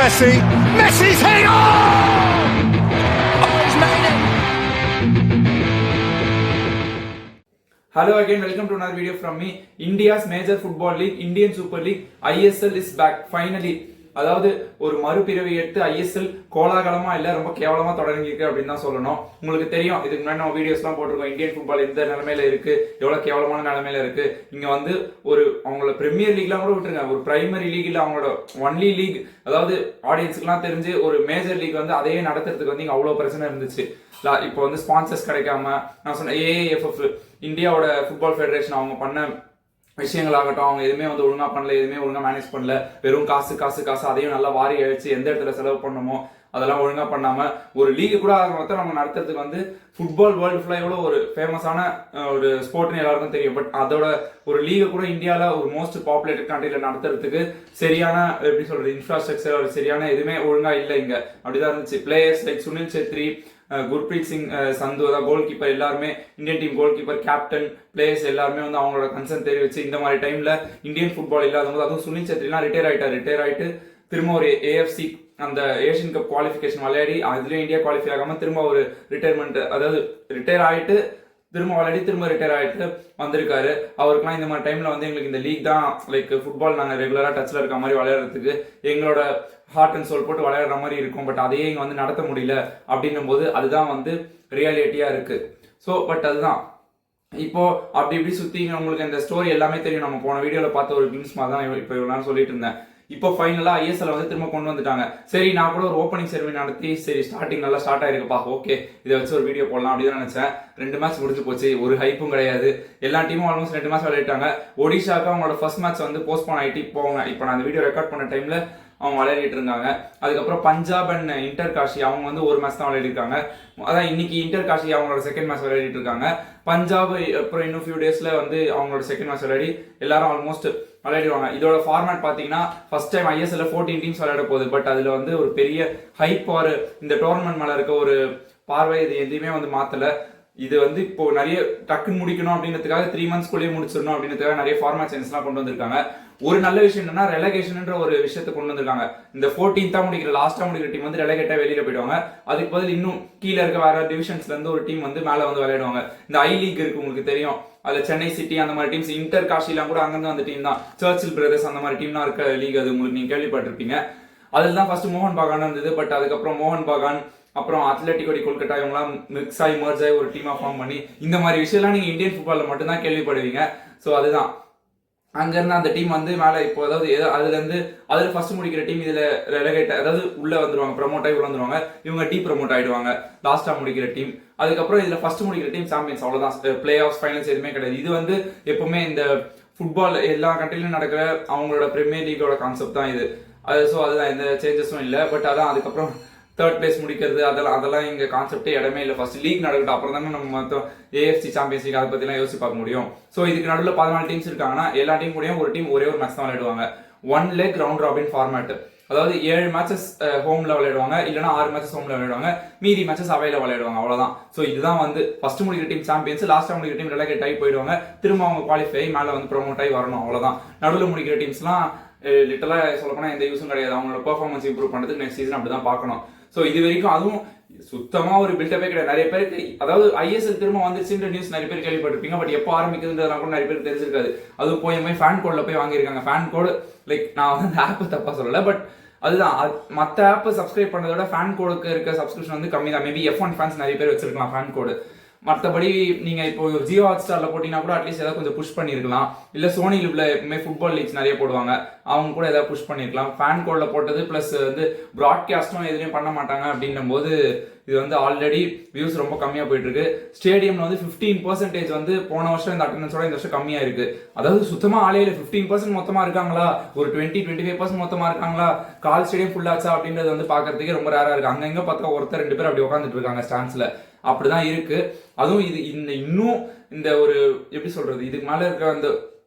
Messi. Messi's hit! Oh! He's made it! Hello again, welcome to another video from me. India's major football league, Indian Super League, ISL is back finally. அதாவது ஒரு மறுபிறவி எடுத்து ISL கோலாகலமா இல்ல ரொம்ப கேவலமா தொடங்கிருக்கு அப்படின்னு தான் சொல்லணும். உங்களுக்கு தெரியும், இதுக்கு முன்னாடி நம்ம வீடியோஸ்லாம் போட்டிருக்கோம். இந்தியன் ஃபுட்பால் எந்த நிலைமையில இருக்கு, எவ்வளவு கேவலமான நிலைமையில இருக்கு. இங்க வந்து ஒரு அவங்களோட பிரீமியர் லீக்லாம் கூட விட்டுருங்க, ஒரு பிரைமரி லீக் இல்ல அவங்களோட ஒன்லி லீக், அதாவது ஆடியன்ஸுக்குலாம் தெரிஞ்சு ஒரு மேஜர் லீக் வந்து அதையே நடத்துறதுக்கு வந்து இங்க அவ்வளவு பிரச்சனை இருந்துச்சு. இப்போ வந்து ஸ்பான்சர்ஸ் கிடைக்காம நான் சொன்ன ஏஏஎஃப்எஃப் இந்தியாவோட ஃபுட்பால் ஃபெடரேஷன் அவங்க பண்ண விஷயங்களாகட்டும், அவங்க எதுவுமே வந்து ஒழுங்கா பண்ணல, எதுவுமே ஒழுங்கா மேனேஜ் பண்ணல, வெறும் காசு காசு காசு அதையும் நல்லா வாரி அழிச்சு எந்த இடத்துல செலவு பண்ணணுமோ அதெல்லாம் ஒழுங்கா பண்ணாம ஒரு லீக் கூட மொத்தம் நம்ம நடத்துறதுக்கு வந்து ஃபுட்பால் வேர்ல்டு ஃபுல்லா எவ்வளவு ஒரு ஃபேமஸான ஒரு ஸ்போர்ட்னு எல்லாருக்கும் தெரியும். பட் அதோட ஒரு லீகை கூட இந்தியாவில ஒரு மோஸ்ட் பாப்புலேட்டட் கண்ட்ரில நடத்துறதுக்கு சரியான எப்படி சொல்றது இன்ஃப்ராஸ்ட்ரக்சர் ஒரு சரியான எதுவுமே ஒழுங்கா இல்லை. இங்க அப்படிதான் இருந்துச்சு. Players like Sunil Chhetri, Gurpreet Singh Sandhu, goal keeper எல்லாருமே, Indian team goal keeper, captain, players எல்லாருமே வந்து அவங்களோட கன்சர்ன் தெரிவிச்சு இந்த மாதிரி டைம்ல இந்தியன் ஃபுட்பால் இல்லாதவங்க, அதுவும் சுனில் சேத்ரிலாம் ரிட்டையர் ஆயிட்டு திரும்ப ஒரு ஏஎஃப்சி அந்த ஏஷியன் கப் குவாலிஃபிகேஷன் விளையாடி அதுலயும் இந்தியா குவாலிஃபை ஆகாம திரும்ப ஒரு ரிட்டையர்மெண்ட், அதாவது ரிட்டையர் ஆயிட்டு திரும்ப விளையாடி திரும்ப ரிட்டையர் ஆயிட்டு வந்திருக்காரு. அவருக்குலாம் இந்த மாதிரி டைம்ல வந்து எங்களுக்கு இந்த லீக் தான் லைக் ஃபுட்பால் நாங்க ரெகுலரா டச்ல இருக்க மாதிரி விளையாடுறதுக்கு எங்களோட ஹார்ட் அண்ட் சோல் போட்டு விளையாடுற மாதிரி இருக்கும். பட் அதையே இங்க வந்து நடத்த முடியல அப்படின்னும் போது அதுதான் வந்து ரியாலிட்டியா இருக்கு. ஸோ பட் அதுதான் இப்போ அப்படி இப்படி சுத்தி உங்களுக்கு இந்த ஸ்டோரி எல்லாமே தெரியும். நம்ம போன வீடியோல பார்த்த ஒரு கிளிம்ஸ் மாதிரி தான் இப்போ இவ்வளவு நேரம் சொல்லிட்டு இருந்தேன். இப்போ ஃபைனலா ஐஎஸ்எல் வந்து திரும்ப கொண்டு வந்துட்டாங்க. சரி, நான் கூட ஒரு ஓப்பனிங் செரமனி நடத்தி சரி ஸ்டார்டிங் நல்லா ஸ்டார்ட் ஆயிருக்குப்பா, ஓகே இதை வச்சு ஒரு வீடியோ போடலாம் அப்படின்னு நினைச்சேன். 2 மேட்ச் முடிஞ்சு போச்சு, ஒரு ஹைப்பும் கிடையாது. எல்லா டீமும் ஆல்மோஸ்ட் 2 மேட்ச் விளையாடிட்டாங்க. ஒடிஷாக்கு அவங்களோட ஃபர்ஸ்ட் மேட்ச் வந்து போஸ்ட்போன் ஆயிட்டு போவாங்க. இப்போ நான் இந்த வீடியோ ரெக்கார்ட் பண்ண டைம்ல அவங்க விளையாடிட்டு இருந்தாங்க. அதுக்கப்புறம் பஞ்சாப் அண்ட் இன்டர் காஷி அவங்க வந்து ஒரு மேட்ச் தான் விளையாடிருக்காங்க. அதான் இன்னைக்கு இன்டர் காஷி அவங்களோட செகண்ட் மேட்ச் விளையாடிட்டு இருக்காங்க. பஞ்சாப் அப்புறம் இன்னும் ஃபியூ டேஸ்ல வந்து அவங்களோட செகண்ட் மேட்ச் விளையாடி எல்லாரும் ஆல்மோஸ்ட் விளையாடுவாங்க. இதோட ஃபார்மேட் பாத்தீங்கன்னா ஃபர்ஸ்ட் டைம் ஐஎஸ்எல்ல 14 டீம்ஸ் விளையாட போகுது. பட் அதுல வந்து ஒரு பெரிய ஹைப் ஒரு இந்த டோர்னமெண்ட் மேல இருக்க ஒரு பார்வை இது எதுவுமே வந்து மாத்தல. இது வந்து இப்போ நிறைய டக்குன்னு முடிக்கணும் அப்படின்றதுக்காக 3 மந்த்ஸ்க்குள்ளேயே முடிச்சிடணும் அப்படின்றதுக்காக நிறைய ஃபார்மேட் சேஞ்சஸ் எல்லாம் கொண்டு வந்திருக்காங்க. ஒரு நல்ல விஷயம் என்னன்னா ரெலகேஷன்ன்ற ஒரு விஷயத்தை கொண்டு வந்திருக்காங்க. இந்த 14th முடிக்கிற லாஸ்டா முடிக்கிற டீம் வந்து ரெலகேட்டா வெளியில போயிடுவாங்க. அதுக்கு பதில் இன்னும் கீழே இருக்க வேற டிவிஷன்ஸ்ல இருந்து ஒரு டீம் வந்து மேல வந்து விளையாடுவாங்க. இந்த ஐ லீக் இருக்கு உங்களுக்கு தெரியும், அதுல சென்னை சிட்டி அந்த மாதிரி டீம்ஸ், இன்டர் காஷிலாம் கூட அங்கிருந்து அந்த டீம் தான், சர்ச்சில் பிரதர்ஸ் அந்த மாதிரி டீம் தான் இருக்க லீக். அது உங்களுக்கு நீங்க கேள்விப்பட்டிருப்பீங்க. அதுல தான் ஃபர்ஸ்ட் மோகன் பகான் இருந்தது. பட் அதுக்கப்புறம் மோகன் பகான் அப்புறம் அத்லெட்டிகோ டி கொல்கட்டா இவங்கலாம் மிக்ஸ் ஆகி மர்ஜ் ஆகி ஒரு டீமா ஃபார்ம் பண்ணி இந்த மாதிரி விஷயம்லாம் நீங்க இந்தியன் ஃபுட்பால்ல மட்டும்தான் கேள்விப்படுவீங்க. ஸோ அதுதான் அங்க இருந்து அந்த டீம் வந்து மேல இப்போ அதாவது அதுல இருந்து அதுல ஃபர்ஸ்ட் முடிக்கிற டீம் இதுல ரெலகேட் அதாவது உள்ள வந்துருவாங்க, ப்ரமோட் ஆகி உள்ள வந்துருவாங்க. இவங்க டீ ப்ரமோட் ஆயிடுவாங்க லாஸ்டா முடிக்கிற டீம். அதுக்கப்புறம் இதுல ஃபர்ஸ்ட் முடிக்கிற டீம் சாம்பியன்ஸ், அவ்வளவுதான். பிளே ஆஃப் ஃபைனல்ஸ் எதுவுமே கிடையாது. இது வந்து எப்பவுமே இந்த ஃபுட்பால் எல்லா கண்ட்ரிலும் நடக்கிற அவங்களோட பிரீமியர் லீகோட கான்செப்ட் தான் இது. ஸோ அதுதான், எந்த சேஞ்சஸும் இல்லை. பட் அதான் அதுக்கப்புறம் தேர்ட் பிளேஸ் முடிக்கிறது அதெல்லாம் இங்க கான்செப்டே இடமே இல்லை. ஃபர்ஸ்ட் லீக் நடக்கட்டும், அப்புறம் தானே நம்ம மொத்தம் ஏஎஃப்சி சாம்பியன்ஸ் லீக் அதை பத்தி எல்லாம் யோசிச்சு பார்க்க முடியும். ஸோ இதுக்கு நடுவில் 14 டீம்ஸ் இருக்காங்கன்னா எல்லா டீம் கூடயும் ஒரு டீம் ஒரே ஒரு மேட்ச் தான் விளையாடுவாங்க. 1 leg ரவுண்ட் ராபின் ஃபார்மேட், அதாவது 7 மேட்சஸ் ஹோம்ல விளையாடுவாங்க, இல்லைன்னா 6 மேட்சஸ் ஹோம்ல விளையாடுவாங்க, மீதி மேட்சஸ் அவையில விளையாடுவாங்க, அவ்வளவுதான். ஸோ இதுதான் வந்து ஃபர்ஸ்ட் முடிக்கிற டீம் சாம்பியன்ஸ், லாஸ்டா முடிக்கிற டீம் ரெலகேட் ஆகி போயிடுவாங்க. திரும்ப அவங்க குவாலிஃபை ஆகி மேல வந்து ப்ரொமோட் ஆகி வரணும், அவ்வளவுதான். நடுவில் முடிக்கிற டீம்ஸ்லாம் லிட்டலா சொல்லப்போனா எந்த யூஸும் கிடையாது. அவங்களோட பெர்ஃபார்மன்ஸ் இம்ப்ரூவ் பண்றதுக்கு நெக்ஸ்ட் சீசன் அப்படிதான் பார்க்கணும். ஸோ இது வரைக்கும் அதுவும் சுத்தமா ஒரு பில்டப்பே கிடையாது. நிறைய பேருக்கு அதாவது ஐஎஸ்எல் திரும்ப வந்துச்சுன்ற நியூஸ் நிறைய பேர் கேள்விப்பட்டிருப்பீங்க. பட் எப்போ ஆரம்பிக்குதுன்றதுலாம் கூட நிறைய பேருக்கு தெரிஞ்சிருக்காது. அதுவும் போய் ஃபேன் கோட்ல போய் வாங்கியிருக்காங்க. ஃபேன் கோடு லைக் நான் வந்து ஆப் தப்பா சொல்லல, பட் அதுதான் மற்ற ஆப் சப்ஸ்கிரைப் பண்ணதோட ஃபேன் கோடுக்கு இருக்க சப்ஸ்கிரிப்ஷன் வந்து கம்மி தான். மேபி F1 ஃபேன்ஸ் நிறைய பேர் வச்சிருக்கலாம் ஃபேன் கோடு. மற்றபடி நீங்க இப்போ ஜியோ ஹாட் ஸ்டார்ல போட்டீங்கன்னா கூட அட்லீஸ்ட் ஏதாவது கொஞ்சம் புஷ் பண்ணிருக்கலாம். இல்ல சோனி லிவ்ல எப்பவுமே ஃபுட்பால் லீக்ஸ் நிறைய போடுவாங்க, அவங்க கூட ஏதாவது புஷ் பண்ணிருக்கலாம். ஃபேன் கோட்ல போட்டது பிளஸ் வந்து ப்ராட்காஸ்டும் எதுலையும் பண்ண மாட்டாங்க அப்படின்னும் போது இது வந்து ஆல்ரெடி வியூஸ் ரொம்ப கம்மியா போயிட்டு இருக்கு. ஸ்டேடியம்ல வந்து 15% வந்து போன வருஷம் இந்த அட்டெண்டன்ஸோட இந்த வருஷம் கம்மியா இருக்கு. அதாவது சுத்தமா ஆலையில 15% மொத்தமா இருக்காங்களா, ஒரு 20-25% மொத்தமா இருக்காங்களா, கால் ஸ்டேடியம் ஃபுல்லாச்சா அப்படின்றது வந்து பாக்குறதுக்கே ரொம்ப ரேரா இருக்கு. அங்கங்க பார்த்தா ஒருத்தர் 2 பேர் அப்படி உட்காந்துட்டு இருக்காங்க ஸ்டாண்ட்ஸ்ல, அப்படிதான் இருக்கு. அதுவும் இது இன்னும் இந்த ஒரு எப்படி சொல்றது, இதுக்கு மேல இருக்க அந்த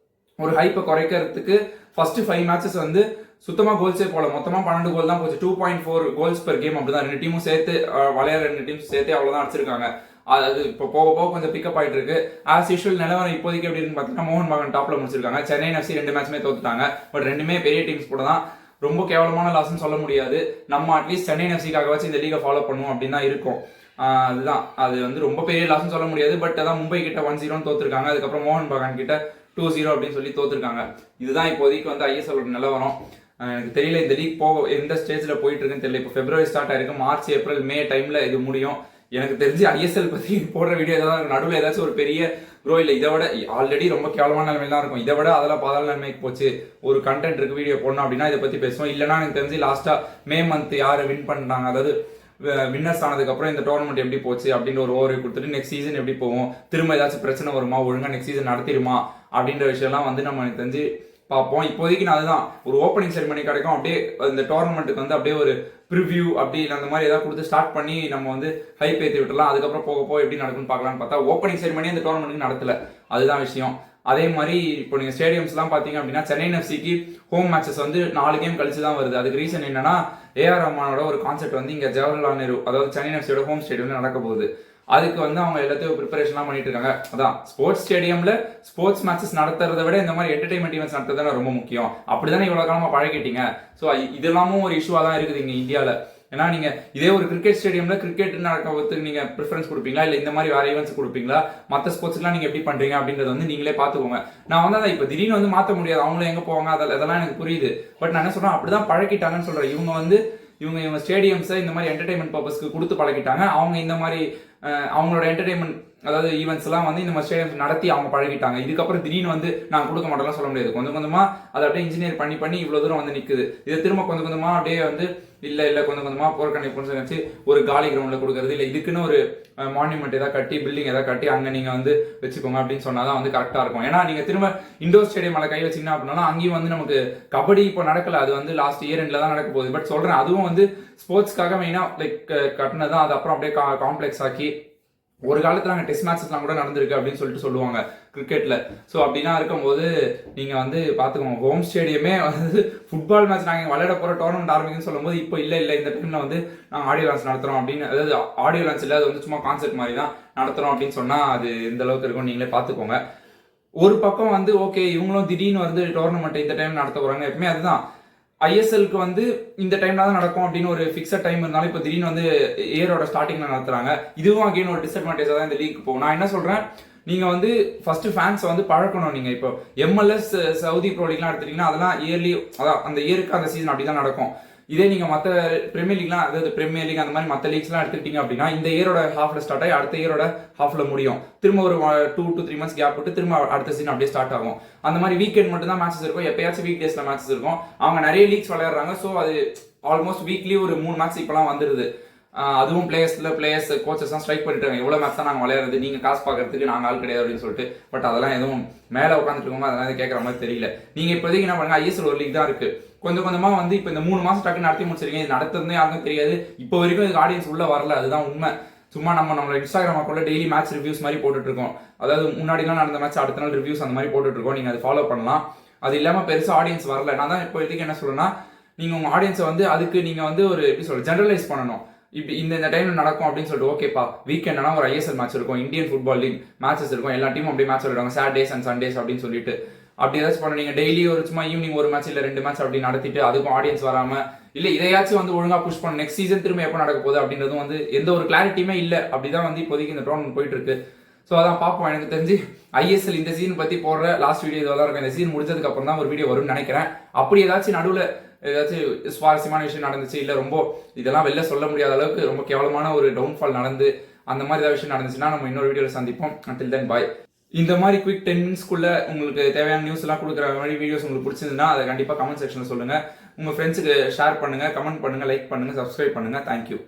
ஒரு ஹைப்பை குறைக்கிறதுக்கு ஃபர்ஸ்ட் 5 மேட்சஸ் வந்து சுத்தமா கோல்ஸே போல, மொத்தமா 12 கோல் தான் போச்சு. 2.4 கோல்ஸ் பெர் கேம், அப்படிதான். 2 டீமும் சேர்த்து விளையாடுற 2 டீம்ஸ் சேர்த்து அவ்வளவுதான் அடிச்சிருக்காங்க. அது இப்போ போக போக கொஞ்சம் பிக்கப் ஆயிட்டு இருக்கு. ஆஸ் யூஷுவல் நிலவரம் இப்போதைக்கு எப்படி இருக்குன்னு பாத்தீங்கன்னா மோகன் பகான் டாப்ல முடிச்சிருக்காங்க. சென்னை எஃப்சி 2 மேட்சுமே தோத்துட்டாங்க. பட் 2மே பெரிய டீம்ஸ் கூட தான். ரொம்ப கேவலமான லாஸ்ன்னு சொல்ல முடியாது. நம்ம அட்லீஸ்ட் சென்னை எஃப்சிக்காக வச்சு இந்த லீகை ஃபாலோ பண்ணுவோம் அப்படின்னு தான் இருக்கும். அதுதான் அது வந்து ரொம்ப பெரிய லாஸ்ன்னு சொல்ல முடியாது. பட் அதான் மும்பை கிட்ட 1-0 தோத்துருக்காங்க. அதுக்கப்புறம் மோகன் பகான் கிட்ட 2-0 அப்படின்னு சொல்லி தோத்துருக்காங்க. இதுதான் இப்போதைக்கு வந்து ஐஎஸ்எல் நிலவரம். எனக்கு தெரியல இந்த லீக் எந்த ஸ்டேஜ்ல போயிட்டு இருக்குன்னு தெரியல. இப்போ பிப்ரவரி ஸ்டார்ட் ஆயிருக்கு, மார்ச் ஏப்ரல் மே டைம்ல இது முடியும். எனக்கு தெரிஞ்சு ஐஎஸ்எல் பத்தி போடுற வீடியோ ஏதாவது நடுவில் ஏதாச்சும் ஒரு பெரிய க்ரோ இல்லை, இதை விட ஆல்ரெடி ரொம்ப கேவலமான நிலைமையில தான் இருக்கும். இதை விட அதெல்லாம் பாதாள நிலைமைக்கு போச்சு, ஒரு கண்டென்ட் இருக்கு வீடியோ போடணும் அப்படின்னா இதை பத்தி பேசுவோம். இல்லைன்னா எனக்கு தெரிஞ்சு லாஸ்டா மே மந்த் யாரு வின் பண்ணாங்க, அதாவது வின்னர்ஸ் ஆனதுக்கு அப்புறம் இந்த டோர்னமெண்ட் எப்படி போச்சு அப்படின்னு ஒரு ஓவர் கொடுத்துட்டு நெக்ஸ்ட் சீசன் எப்படி போகும், திரும்ப ஏதாச்சும் பிரச்சனை வருமா, ஒழுங்கா நெக்ஸ்ட் சீசன் நடத்திடுமா அப்படின்ற விஷயம்லாம் வந்து நம்ம எனக்கு தெரிஞ்சு பார்ப்போம். இப்போதைக்கு நான் அதுதான் ஒரு ஓப்பனிங் செரிமனி கிடைக்கும், அப்படியே இந்த டோர்னமெண்ட்டுக்கு வந்து அப்படியே ஒரு ப்ரிவியூ அப்படி அந்த மாதிரி ஏதாவது கொடுத்து ஸ்டார்ட் பண்ணி நம்ம வந்து ஹைப் ஏற்றி விட்டுலாம். அதுக்கப்புறம் போக எப்படி நடக்கும்னு பார்க்கலாம்னு பார்த்தா ஓப்பனிங் செரிமனி அந்த டோர்னமெண்ட்டுக்கு நடத்தல, அதுதான் விஷயம். அதே மாதிரி இப்போ நீங்க ஸ்டேடியம்ஸ்லாம் பார்த்தீங்க அப்படின்னா சென்னை எஃப்சிக்கு ஹோம் மேட்சஸ் வந்து 4 கேம் கழிச்சு தான் வருது. அதுக்கு ரீசன் என்னன்னா ஏஆர் ரஹ்மானோட ஒரு கான்செப்ட் வந்து இங்க ஜவஹர்லால் நேரு, அதாவது சென்னை எஃப்சியோட ஹோம் ஸ்டேடியம்ல நடக்க போகுது. அதுக்கு வந்து அவங்க எல்லாத்தையும் ப்ரிப்பரேஷன்லாம் பண்ணிட்டு இருக்காங்க. அதான் ஸ்போர்ட்ஸ் ஸ்டேடியம்ல ஸ்போர்ட்ஸ் மேட்சஸ் நடத்துறதை விட இந்த மாதிரி என்டர்டைன்மெண்ட் ஈவெண்ட்ஸ் நடத்துறது ரொம்ப முக்கியம். அப்படிதானே இவ்வளவு காலமா பழகிட்டீங்க. ஸோ இதெல்லாமும் ஒரு இஷ்யூவா தான் இருக்குது இங்க இந்தியாவில். ஏன்னா நீங்க இதே ஒரு கிரிக்கெட் ஸ்டேடியம்ல கிரிக்கெட் நடக்கிறதுக்கு நீங்க ப்ரிஃபரன்ஸ் கொடுப்பீங்களா, இல்ல இந்த மாதிரி வேற ஈவெண்ட்ஸ் கொடுப்பீங்களா, மற்ற ஸ்போர்ட்ஸ்லாம் நீங்க எப்படி பண்றீங்க அப்படின்றத வந்து நீங்களே பாத்துக்கோங்க. நான் வந்து அதை இப்ப திடீர்னு வந்து மாத்த முடியாது, அவங்களும் எங்க போவாங்க அதெல்லாம் எனக்கு புரியுது. பட் நான் என்ன சொல்றேன், அப்படிதான் பழகிட்டாங்கன்னு சொல்றேன். இவங்க ஸ்டேடியம்ஸை இந்த மாதிரி என்டர்டைன்மெண்ட் பர்பஸ்க்கு கொடுத்து பழகிட்டாங்க. அவங்க இந்த மாதிரி அவங்களோட என்டர்டைன்மெண்ட் அதாவது ஈவெண்ட்ஸ் எல்லாம் வந்து இந்த மாதிரி ஸ்டேடியம்ஸ் நடத்தி அவங்க பழகிட்டாங்க. இதுக்கப்புறம் திடீர்னு வந்து நான் கொடுக்க மாட்டேலாம் சொல்ல முடியாது. கொஞ்சம் கொஞ்சமா அதை அப்படியே இன்ஜினியர் பண்ணி இவ்வளவு தூரம் வந்து நிக்குது. இதை திரும்ப கொஞ்சம் கொஞ்சமா அப்படியே வந்து இல்ல கொஞ்சம் கொஞ்சமா போர்க்கணி வச்சு ஒரு காலி கிரவுண்ட்ல கொடுக்கறது, இல்ல இதுக்குன்னு ஒரு மான்யூமெண்ட் ஏதாவது கட்டி பில்டிங் ஏதாவது கட்டி அங்க நீங்க வந்து வச்சுக்கோங்க அப்படின்னு சொன்னாதான் வந்து கரெக்டா இருக்கும். ஏன்னா நீங்க திரும்ப இண்டோர் ஸ்டேடியம் மேல கை வச்சீங்கன்னா அப்படின்னா அங்கேயும் வந்து நமக்கு கபடி இப்போ நடக்கல, அது வந்து லாஸ்ட் இயர் எண்ட்ல தான் நடக்க போகுது. பட் சொல்றேன் அதுவும் வந்து ஸ்போர்ட்ஸ்க்காக மெயினா லைக் கட்டினதான், அது அப்புறம் அப்படியே காம்ப்ளெக்ஸ் ஆக்கி ஒரு காலத்துல அங்கே டெஸ்ட் மேட்சஸ்லாம் கூட நடந்திருக்கு அப்படின்னு சொல்லுவாங்க கிரிக்கெட்ல. ஸோ அப்படின்னா இருக்கும்போது நீங்க வந்து பாத்துக்கோங்க, ஹோம் ஸ்டேடியமே வந்து ஃபுட்பால் மேட்ச் நாங்கள் விளையாட போற டோர்னமெண்ட் ஆரம்பிக்குன்னு சொல்லும்போது இப்போ இல்ல இந்த டைம்ல வந்து நாங்கள் ஆடியோ லான்ச் நடத்துறோம் அப்படின்னு, அதாவது ஆடியோ லான்ச் இல்லை, அது வந்து சும்மா கான்செப்ட் மாதிரி தான் நடத்துறோம் அப்படின்னு சொன்னா அது எந்த அளவுக்கு இருக்கும் நீங்களே பாத்துக்கோங்க. ஒரு பக்கம் வந்து ஓகே இவங்களும் திடீர்னு வந்து டோர்னமெண்ட் இந்த டைம் நடத்த போறாங்க. எப்பவுமே அதுதான் ஐஎஸ்எல்க்கு வந்து இந்த டைம்ல தான் நடக்கும் அப்படின்னு ஒரு ஃபிக்ஸட் டைம் இருந்தாலும் இப்போ திடீர்னு வந்து இயரோட ஸ்டார்டிங்ல நடத்துறாங்க. இதுவும் அகைன் ஒரு டிஸ்அட்வான்டேஜா தான் இந்த லீக் போகும். நான் என்ன சொல்றேன், நீங்க வந்து ஃபர்ஸ்ட் ஃபேன்ஸ் வந்து பழக்கணும். நீங்க இப்போ எம்எல்எஸ் சவுதி ப்ரோ லீக்லாம் எடுத்துட்டீங்கன்னா அதெல்லாம் இயர்லி, அதான் அந்த இயருக்கு அந்த சீசன் அப்படிதான் நடக்கும். இதே நீங்க மற்ற பிரீமியர் லீக்லாம், அதாவது பிரீமியர் லீக் அந்த மாதிரி மற்ற லீக்ஸ்லாம் எடுத்துக்கிட்டீங்க அப்படின்னா இந்த இயரோட ஹாஃப்ல ஸ்டார்ட் ஆகி அடுத்த இயரோட ஹாஃப்ல முடியும். திரும்ப ஒரு 2 to 3 months கேப் விட்டு திரும்ப அடுத்த சீசன் அப்படியே ஸ்டார்ட் ஆகும். அந்த மாதிரி வீக்கெண்ட் மட்டும் தான் மேட்சஸ் இருக்கும், எப்பயாச்சும் வீக் டேஸ்ல மேட்சஸ் இருக்கும். அவங்க நிறைய லீக்ஸ் விளையாடுறாங்க. ஸோ அது ஆல்மோஸ்ட் வீக்லி ஒரு 3 மேட்ச் இப்பெல்லாம் வந்துருது. அதுவும் பிளேயர்ஸ் கோச்சஸ் தான் ஸ்ட்ரைக் பண்ணிட்டாங்க, எவ்வளவு மேட்ச் தான் நாங்க விளையாடுறது, நீங்க காசு பாக்குறதுக்கு நாங்க ஆள் கிடையாது அப்படின்னு சொல்லிட்டு. பட் அதெல்லாம் எதுவும் மேல உட்காந்துட்டு இருக்கோங்க, அதெல்லாம் கேட்கற மாதிரி தெரியல. நீங்க இப்போதைக்கு என்ன பண்ணுங்க, ஐஎஸ்எல் ஒரு லீக் தான் இருக்கு, கொஞ்சம் கொஞ்சமா வந்து இப்ப இந்த 3 மாசம் டக்கு நடத்தி முடிச்சிருக்கீங்க. இது நடத்துறதே யாருக்கும் தெரியாது, இப்போ வரைக்கும் இதுக்கு ஆடியன்ஸ் உள்ள வரல, அதுதான் உண்மை. சும்மா நம்மளோட இன்ஸ்டாகிராம் அக்கௌண்ட்ல டெய்லி மேட்ச் ரிவ்யூஸ் மாதிரி போட்டுட்டு இருக்கோம். அதாவது முன்னாடிலாம் நடந்த மேட்ச் அடுத்த நாள் ரிவ்யூஸ் அந்த மாதிரி போட்டுட்டு இருக்கோம். நீங்க அதை ஃபாலோ பண்ணலாம். அது இல்லாம பெருசா ஆடியன்ஸ் வரல. நான் தான் இப்போ இதுக்கு என்ன சொல்றேன்னா, நீங்க உங்க ஆடியன்ஸை வந்து அதுக்கு நீங்க வந்து ஒரு எப்படி சொல்ற ஜெனரலைஸ் பண்ணணும். இப்படி இந்த டைம்ல நடக்கும் அப்படின்னு சொல்லிட்டு ஓகேப்பா வீக்கெண்ட்னா ஒரு ஐஎஸ்எல் மேட்ச் இருக்கும், இந்தியன் ஃபுட்பால் லீக் மேட்சஸ் இருக்கும், எல்லா டீமும் அப்படியே மேட்ச் விளையாடுவாங்க சாட்டர்டேஸ் அண்ட் சண்டேஸ் அப்படின்னு சொல்லிட்டு. அப்படி ஏதாச்சும் பண்ண நீங்க டெய்லி ஒரு சும்மா ஈவினிங் ஒரு மேட்ச் இல்ல 2 மேட்ச் அப்படி நடத்திட்டு அதுக்கும் ஆடியன்ஸ் வராம இல்ல இதையாச்சும் வந்து ஒழுங்கா புஷ் பண்ண நெக்ஸ்ட் சீசன் திரும்ப எப்போ நடக்க போகுது அப்படின்றதும் வந்து எந்த ஒரு கிளாரிட்டியுமே இல்ல. அப்படிதான் வந்து இப்போதைக்கு இந்த டோர்னமெண்ட் போயிட்டு இருக்கு. ஸோ அதான் பார்ப்போம். எனக்கு தெரிஞ்சு ஐஎஸ்எல் இந்த சீசன் பத்தி போடுற லாஸ்ட் வீடியோ இதெல்லாம் இருக்கும். இந்த சீசன் முடிஞ்சதுக்கு அப்புறம் தான் ஒரு வீடியோ வரும்னு நினைக்கிறேன். அப்படி ஏதாச்சும் நடுவில் ஏதாச்சும் சுவாரஸ்யமான விஷயம் நடந்துச்சு, இல்லை ரொம்ப இதெல்லாம் வெளில சொல்ல முடியாத அளவுக்கு ரொம்ப கேவலமான ஒரு டவுன்ஃபால் நடந்து அந்த மாதிரி ஏதாவது விஷயம் நடந்துச்சுன்னா நம்ம இன்னொரு வீடியோவில் சந்திப்போம். until then bye. இந்த மாதிரி குவிக் 10 minutesக்குள்ள உங்களுக்கு தேவையான நியூஸ் எல்லாம் கொடுக்குற மாதிரி வீடியோஸ் உங்களுக்கு பிடிச்சிருந்தா அதை கண்டிப்பாக கமெண்ட் செக்ஷனில் சொல்லுங்க. உங்க ஃப்ரெண்ட்ஸுக்கு ஷேர் பண்ணுங்க, கமெண்ட் பண்ணுங்க, லைக் பண்ணுங்க, சப்ஸ்கிரைப் பண்ணுங்க. தேங்க்யூ.